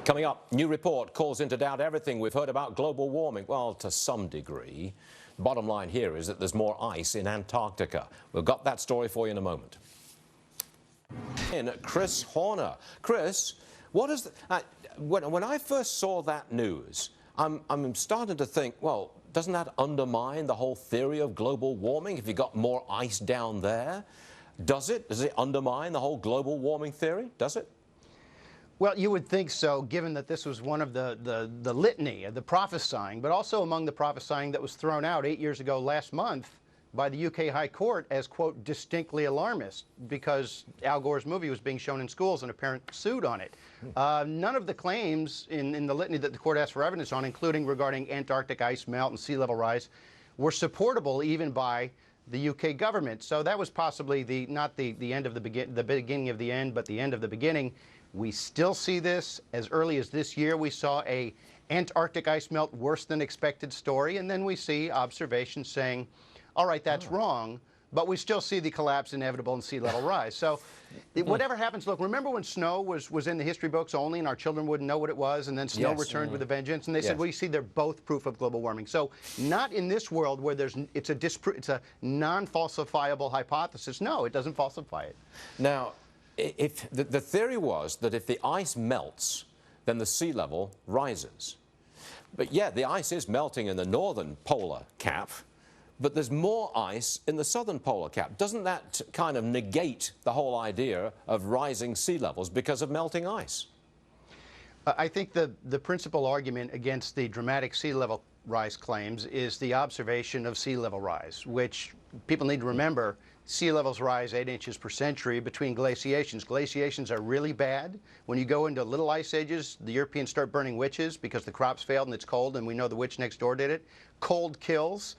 Coming up, new report calls into doubt everything we've heard about global warming. Well, to some degree. Bottom line here is that there's more ice in Antarctica. We've got that story for you in a moment. In Chris Horner. Chris, what is when I first saw that news, I'm starting to think, well, doesn't that undermine the whole theory of global warming if you've got more ice down there? Does it? Does it undermine the whole global warming theory? Does it? Well, you would think so, given that this was one of the litany of the prophesying, but also among the prophesying that was thrown out 8 years ago last month by the UK High Court as, quote, distinctly alarmist, because Al Gore's movie was being shown in schools and a parent sued on it. None of the claims in the litany that the court asked for evidence on, including regarding Antarctic ice melt and sea level rise, were supportable even by the UK government. So that was possibly not the end of the beginning of the end, but the end of the beginning. We still see this. As early as this year, we saw a Antarctic ice melt worse than expected story, and then we see observations saying, all right, that's wrong, but we still see the collapse inevitable and sea level rise. So whatever happens, look, remember when snow was in the history books only and our children wouldn't know what it was, and then snow returned with a vengeance, and they said, well, you see, they're both proof of global warming. So not in this world where it's a non-falsifiable hypothesis. No, it doesn't falsify it. Now, if the theory was that if the ice melts, then the sea level rises. But yeah, the ice is melting in the northern polar cap, but there's more ice in the southern polar cap. Doesn't that kind of negate the whole idea of rising sea levels because of melting ice? I think the principal argument against the dramatic sea level rise claims is the observation of sea level rise, which people need to remember. Sea levels rise 8 inches per century between glaciations. Glaciations are really bad. When you go into little ice ages, the Europeans start burning witches because the crops failed and it's cold, and we know the witch next door did it. Cold kills.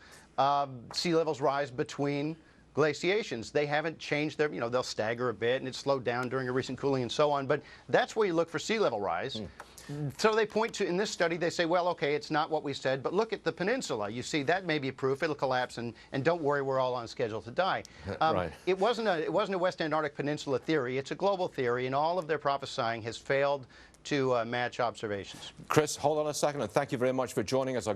Sea levels rise between glaciations. They haven't changed their, they'll stagger a bit and it's slowed down during a recent cooling and so on, but that's where you look for sea level rise. So they point to, in this study, they say, well, okay, it's not what we said, but look at the peninsula. You see, that may be proof. It'll collapse, and don't worry, we're all on schedule to die. Right. It wasn't a West Antarctic Peninsula theory. It's a global theory, and all of their prophesying has failed to match observations. Chris, hold on a second, and thank you very much for joining us.